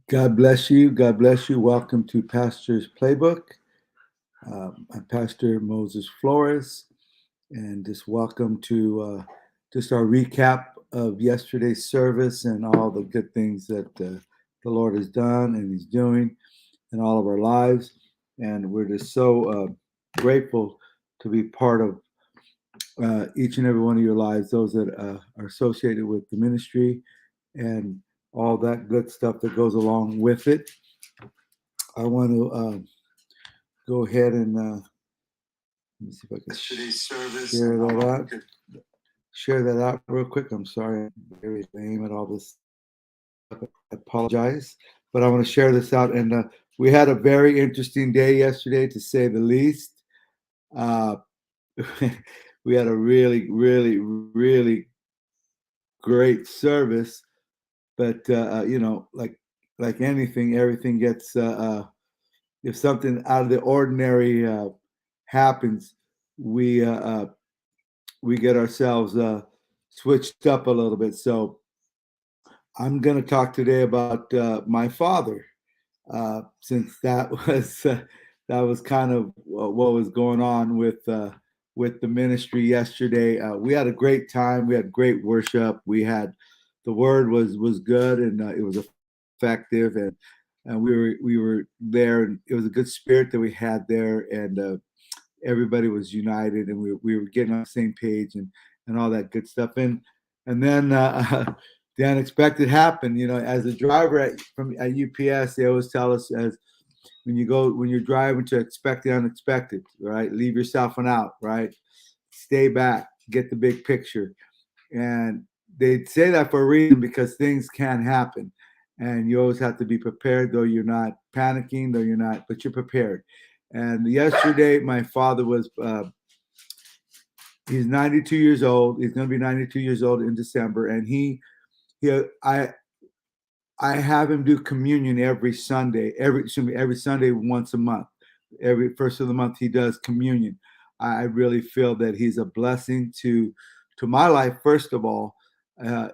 God bless you. God bless you. Welcome to Pastor's Playbook. I'm Pastor Moses Flores, and just welcome to just our recap of yesterday's service and all the good things that the Lord has done and He's doing in all of our lives. And we're just so grateful to be part of each and every one of your lives, those that are associated with the ministry and all that good stuff that goes along with it. I want to go ahead and let me see if I can share that out real quick. I'm sorry, I'm very lame at all this. I apologize, but I want to share this out. And we had a very interesting day yesterday, to say the least. Uh, we had a really, really, really great service, but like anything, everything gets. If something out of the ordinary happens, we we get ourselves switched up a little bit. So I'm going to talk today about my father, since that was kind of what was going on with the ministry yesterday. We had a great time. We had great worship. We had the word was good, and it was effective, and we were there, and it was a good spirit that we had there, and everybody was united, and we were getting on the same page, and all that good stuff. And then the unexpected happened. You know, as a driver at UPS, they always tell us, as when you're driving, to expect the unexpected, right? Leave yourself one out, right? Stay back, get the big picture. And they say that for a reason, because things can happen. And you always have to be prepared, though you're not panicking, but you're prepared. And yesterday, my father was, he's 92 years old. He's going to be 92 years old in December. And I have him do communion every Sunday, every Sunday once a month. Every first of the month, he does communion. I really feel that he's a blessing to my life. First of all,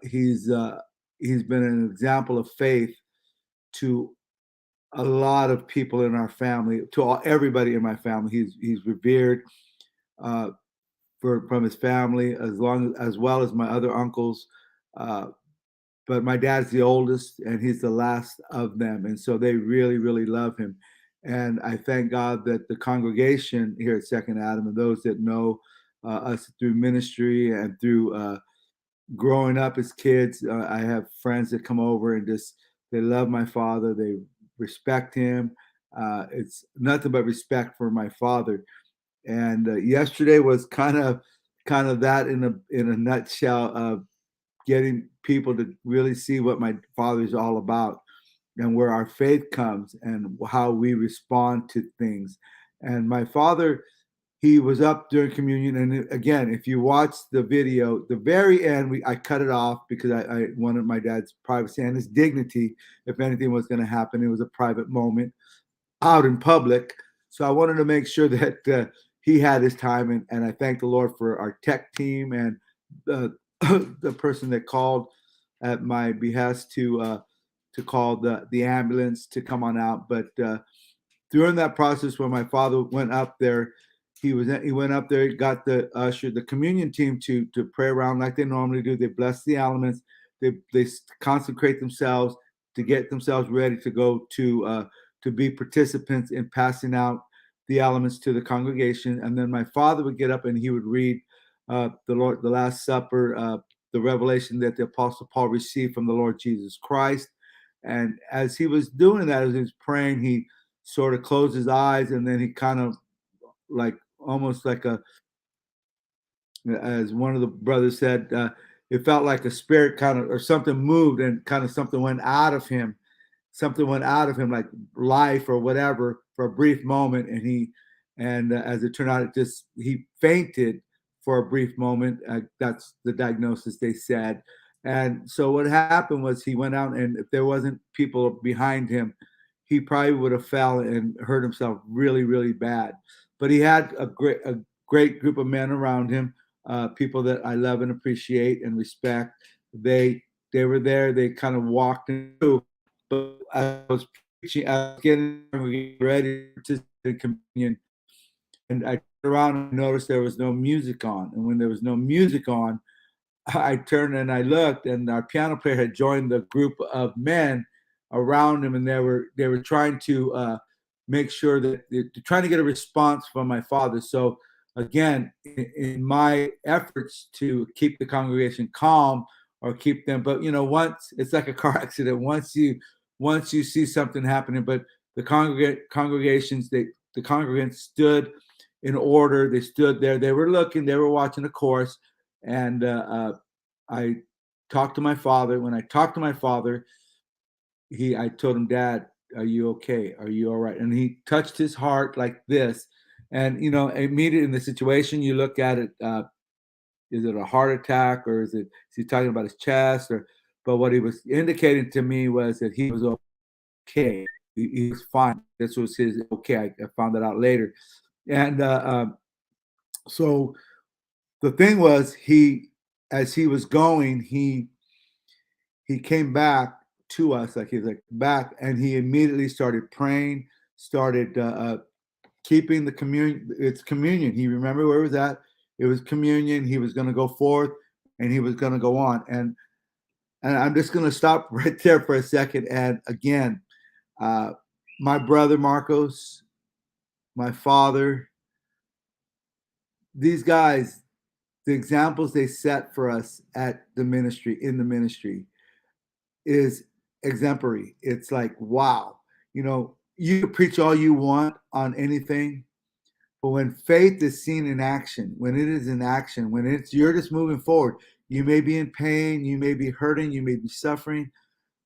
he's been an example of faith to a lot of people in our family, to everybody in my family. He's revered uh, from his family, as well as my other uncles. But my dad's the oldest, and he's the last of them, and so they really, really love him. And I thank God that the congregation here at Second Adam, and those that know us through ministry and through growing up as kids, I have friends that come over and just they love my father. They respect him. It's nothing but respect for my father. And yesterday was kind of that in a nutshell, of getting people to really see what my father is all about, and where our faith comes, and how we respond to things. And my father, he was up during communion, and again, if you watch the video, the very end, I cut it off because I wanted my dad's privacy and his dignity. If anything was going to happen, it was a private moment out in public. So I wanted to make sure that he had his time, and I thank the Lord for our tech team and the the person that called at my behest to call the ambulance to come on out. But during that process, when my father went up there, he went up there, got the communion team to pray around like they normally do. They bless the elements. They consecrate themselves to get themselves ready to go to be participants in passing out the elements to the congregation. And then my father would get up and he would read the Last Supper, the revelation that the Apostle Paul received from the Lord Jesus Christ. And as he was doing that, as he was praying, he sort of closed his eyes, and then he kind of, like, almost like as one of the brothers said, it felt like a spirit kind of, or something moved, and kind of something went out of him. Something went out of him, like life or whatever, for a brief moment. And as it turned out, he fainted for a brief moment. That's the diagnosis they said. And so what happened was, he went out, and if there wasn't people behind him, he probably would have fell and hurt himself really, really bad. But he had a great group of men around him. people that I love and appreciate and respect. They were there. They kind of walked through, but I was preaching. I was getting ready to participate in communion, and I turned around and noticed there was no music on. And when there was no music on, I turned and I looked, and our piano player had joined the group of men around him, and they were trying to make sure that they're trying to get a response from my father. So again, in my efforts to keep the congregation calm or keep them, but once it's like a car accident, once you see something happening, but the congregations, the congregants stood in order. They stood there. They were looking. They were watching the course, and I talked to my father. When I talked to my father, I told him, Dad, are you okay? Are you all right? And he touched his heart like this. And, immediately in the situation, you look at it, is it a heart attack, or is he talking about his chest? But what he was indicating to me was that he was okay. He was fine. This was his okay. I found that out later. And so the thing was, as he was going, he came back to us, like he was like back, and he immediately started praying, started keeping the communion. It's communion. He remembered where it was at. It was communion. He was going to go forth, and he was going to go on. And I'm just going to stop right there for a second. And again, my brother Marcos, my father, these guys, the examples they set for us in the ministry, is exemplary. It's like, wow. You can preach all you want on anything, but when faith is seen in action, when it is in action, when you're just moving forward, you may be in pain, you may be hurting, you may be suffering,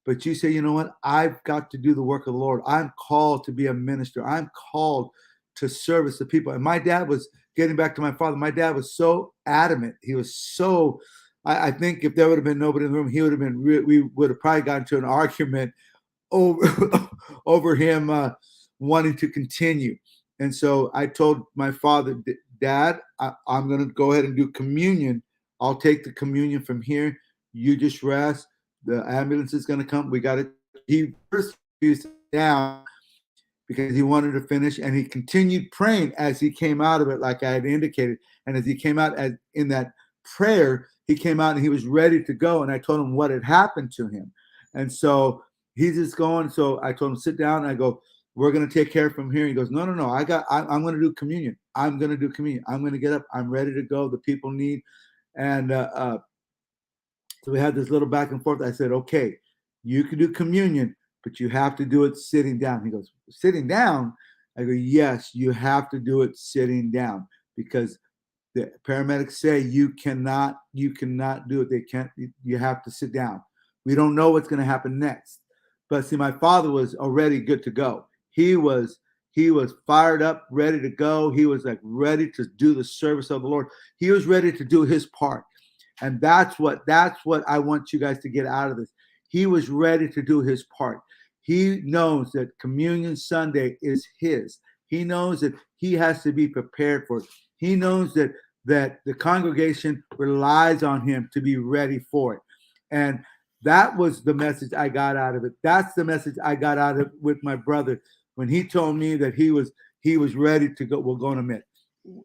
but you say, you know what? I've got to do the work of the Lord. I'm called to be a minister. I'm called to service the people. And my dad was, getting back to my father, my dad was so adamant. He was so, I think if there would have been nobody in the room, we would have probably gotten to an argument over him wanting to continue. And so I told my father, Dad, I'm going to go ahead and do communion. I'll take the communion from here. You just rest. The ambulance is going to come. He first refused down because he wanted to finish, and he continued praying as he came out of it, like I had indicated. And as he came out in that prayer, he came out and he was ready to go. And I told him what had happened to him. And so he's just going. So I told him, sit down. And I go, we're going to take care from here. He goes, no. I'm going to do communion. I'm going to do communion. I'm going to get up. I'm ready to go. The people need. And so we had this little back and forth. I said, okay, you can do communion, but you have to do it sitting down. He goes, sitting down? I go, yes, you have to do it sitting down, because the paramedics say you cannot do it. You have to sit down. We don't know what's going to happen next. But see, my father was already good to go. He was fired up, ready to go. He was like ready to do the service of the Lord. He was ready to do his part. And that's what I want you guys to get out of this. He was ready to do his part. He knows that Communion Sunday is his. He knows that he has to be prepared for it. He knows that the congregation relies on him to be ready for it. And that was the message I got out of it. That's the message I got out of it with my brother when he told me that he was ready to go. We'll go in a minute.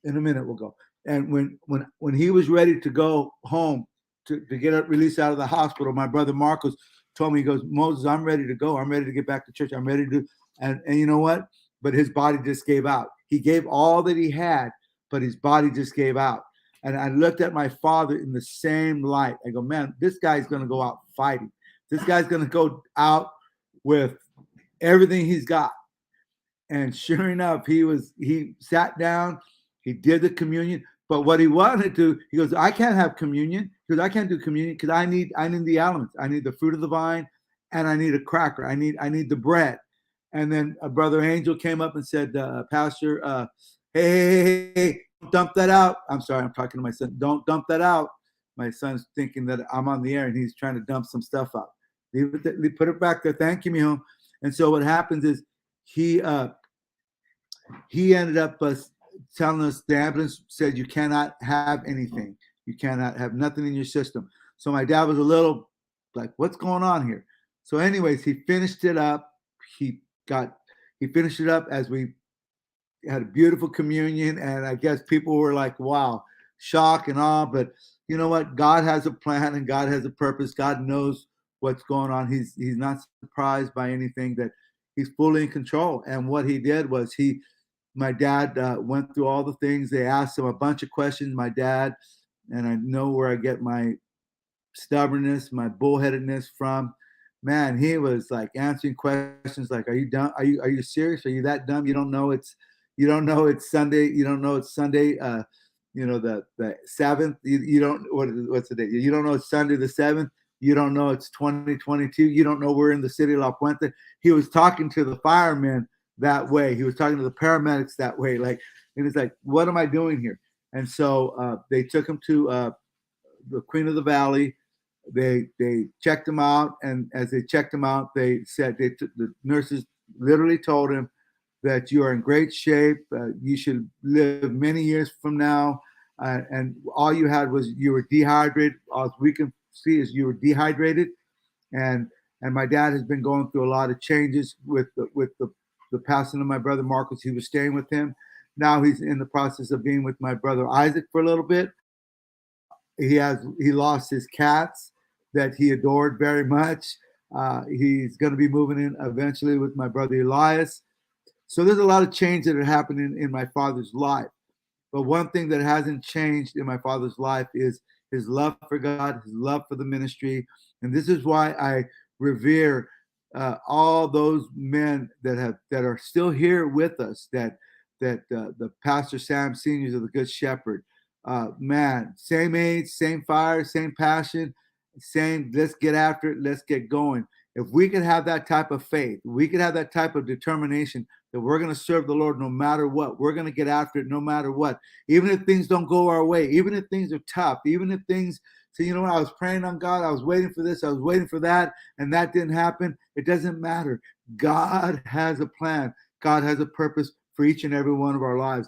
In a minute, we'll go. And when he was ready to go home to get released out of the hospital, my brother Marcos told me, he goes, Moses, I'm ready to go. I'm ready to get back to church. I'm ready to, and you know what? But his body just gave out. He gave all that he had, but his body just gave out. And I looked at my father in the same light. I go, man, this guy's going to go out fighting. This guy's going to go out with everything he's got. And sure enough, he sat down, he did the communion. But what he wanted to, he goes, I can't have communion because I can't do communion because I need the elements. I need the fruit of the vine, and I need a cracker. I need the bread. And then a brother Angel came up and said, Pastor, hey, don't dump that out. I'm sorry, I'm talking to my son. Don't dump that out. My son's thinking that I'm on the air and he's trying to dump some stuff out. Put it back there. Thank you, mijo. And so what happens is he ended up telling us, the ambulance said you cannot have anything. You cannot have nothing in your system. So my dad was a little like, what's going on here? So, anyways, he finished it up. He got he finished it up as we had a beautiful communion, and I guess people were like, wow, shock and awe. But you know what? God has a plan and God has a purpose. God knows what's going on. He's not surprised by anything, that he's fully in control. And what he did was my dad went through all the things. They asked him a bunch of questions. My dad, and I know where I get my stubbornness, my bullheadedness from. Man, he was like answering questions like, "Are you dumb? Are you serious? Are you that dumb? You don't know it's Sunday. You don't know it's Sunday. The seventh. You don't what's the date? You don't know it's Sunday the seventh. You don't know it's 2022. You don't know we're in the city of La Puente." He was talking to the firemen that way. He was talking to the paramedics that way. Like, and it's like, what am I doing here? And so they took him to the Queen of the Valley. They checked him out, and as they checked him out, they said the nurses literally told him that you are in great shape. You should live many years from now, and all you had was you were dehydrated. All we can see is you were dehydrated, and my dad has been going through a lot of changes with the passing of my brother Marcus. He was staying with him. Now he's in the process of being with my brother Isaac for a little bit. He lost his cats that he adored very much. He's going to be moving in eventually with my brother Elias. So there's a lot of change that are happening in my father's life. But one thing that hasn't changed in my father's life is his love for God, his love for the ministry. And this is why I revere all those men that are still here with us, that the Pastor Sam seniors of the Good Shepherd. Man, same age, same fire, same passion, same, let's get after it, let's get going. If we could have that type of faith, we could have that type of determination that we're going to serve the Lord no matter what. We're going to get after it no matter what. Even if things don't go our way, even if things are tough, even if things say, you know what, I was praying on God, I was waiting for this, I was waiting for that, and that didn't happen. It doesn't matter. God has a plan. God has a purpose for each and every one of our lives.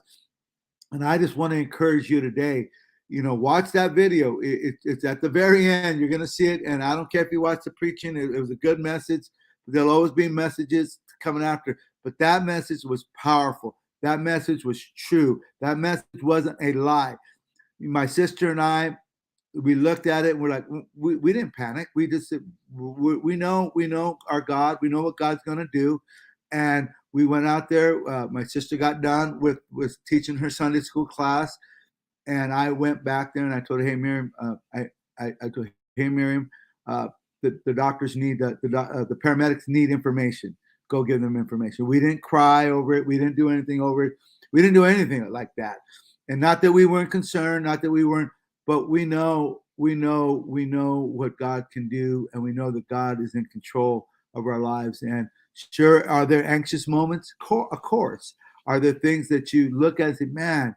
And I just want to encourage you today, watch that video. It's at the very end. You're going to see it. And I don't care if you watch the preaching. It was a good message. There'll always be messages coming after. But that message was powerful. That message was true. That message wasn't a lie. My sister and I, we looked at it and we're like, we didn't panic. We just said, we know our God. We know what God's going to do. And we went out there. My sister got done with teaching her Sunday school class, and I went back there and I told her, "Hey, Miriam, I told her, hey, Miriam, the doctors need the paramedics need information. Go give them information." We didn't cry over it. We didn't do anything over it. We didn't do anything like that. And not that we weren't concerned, not that we weren't, but we know what God can do, and we know that God is in control of our lives. And sure, are there anxious moments? Of course. Are there things that you look at and say, man,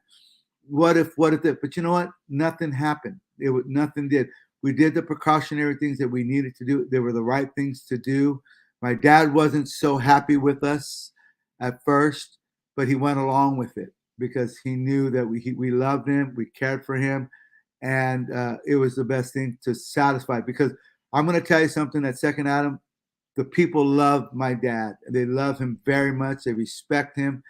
what if that? But you know what? Nothing happened. Nothing did. We did the precautionary things that we needed to do. They were the right things to do. My dad wasn't so happy with us at first, but he went along with it because he knew that we loved him, we cared for him, and it was the best thing to satisfy. Because I'm going to tell you something, that second Adam, the people love my dad. They love him very much. They respect him,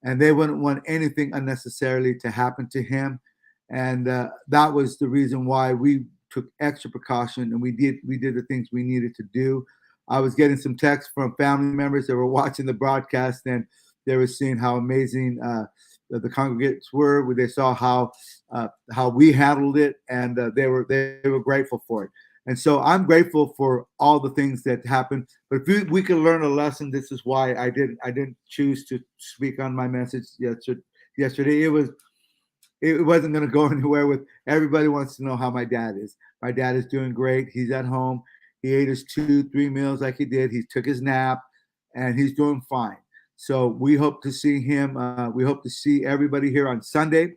and they wouldn't want anything unnecessarily to happen to him. And that was the reason why we took extra precaution, and we did the things we needed to do. I was getting some texts from family members that were watching the broadcast, and they were seeing how amazing the congregants were. They saw how we handled it, and they were grateful for it. And so I'm grateful for all the things that happened. But if we could learn a lesson, this is why I didn't choose to speak on my message yesterday. It wasn't going to go anywhere with everybody wants to know how my dad is. My dad is doing great. He's at home. He ate his 2-3 meals like he did. He took his nap, and he's doing fine. So we hope to see him. We hope to see everybody here on Sunday.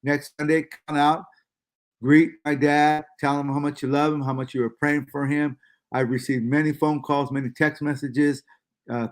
Next Sunday, come out, greet my dad, tell him how much you love him, how much you were praying for him. I've received many phone calls, many text messages,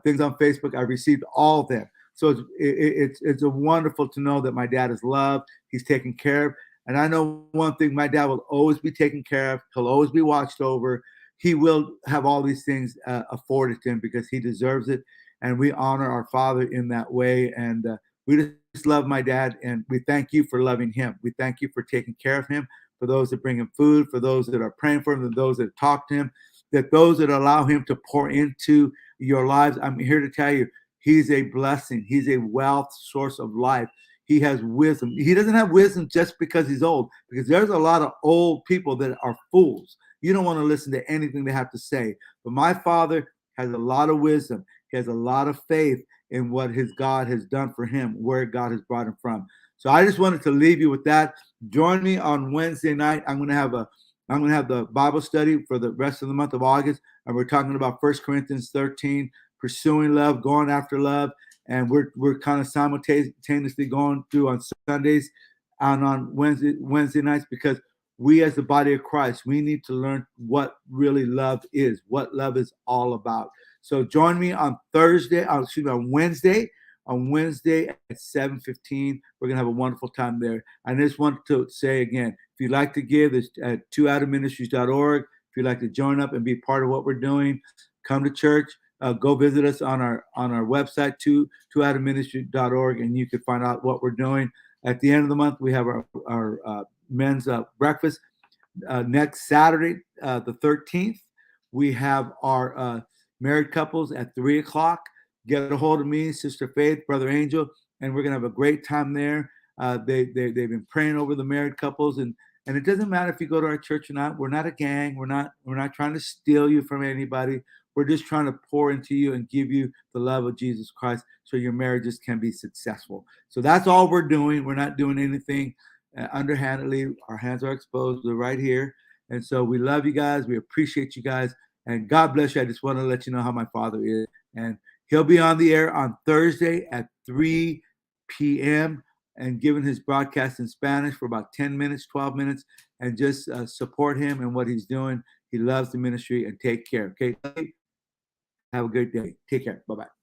things on Facebook. I've received all of them. So it's wonderful to know that my dad is loved. He's taken care of. And I know one thing, my dad will always be taken care of. He'll always be watched over. He will have all these things afforded to him because he deserves it. And we honor our father in that way. And we just love my dad. And we thank you for loving him. We thank you for taking care of him, for those that bring him food, for those that are praying for him, and those that talk to him, that those that allow him to pour into your lives. I'm here to tell you, he's a blessing. He's a wealth source of life. He has wisdom. He doesn't have wisdom just because he's old, because there's a lot of old people that are fools. You don't want to listen to anything they have to say. But my father has a lot of wisdom. He has a lot of faith in what his God has done for him, where God has brought him from. So I just wanted to leave you with that. Join me on Wednesday night. I'm going to have the Bible study for the rest of the month of August, and we're talking about 1 Corinthians 13, pursuing love, going after love, and we're kind of simultaneously going through on Sundays and on Wednesday nights, because we as the body of Christ, we need to learn what really love is, what love is all about. So join me on Wednesday at 7:15. We're going to have a wonderful time there. I just want to say again, if you'd like to give, it's at twoadamministries.org. If you'd like to join up and be part of what we're doing, come to church. Go visit us on our website, twoadamministry.org, and you can find out what we're doing. At the end of the month, we have our men's breakfast. Next Saturday, the 13th, we have our married couples at 3 o'clock. Get a hold of me, Sister Faith, Brother Angel, and we're going to have a great time there. They've been praying over the married couples, and it doesn't matter if you go to our church or not. We're not a gang. We're not trying to steal you from anybody. We're just trying to pour into you and give you the love of Jesus Christ so your marriages can be successful. So that's all we're doing. We're not doing anything underhandedly. Our hands are exposed. We're right here. And so we love you guys. We appreciate you guys. And God bless you. I just want to let you know how my father is. And he'll be on the air on Thursday at 3 p.m. and giving his broadcast in Spanish for about 10 minutes, 12 minutes, and just support him and what he's doing. He loves the ministry, and take care. Okay. Have a good day. Take care. Bye-bye.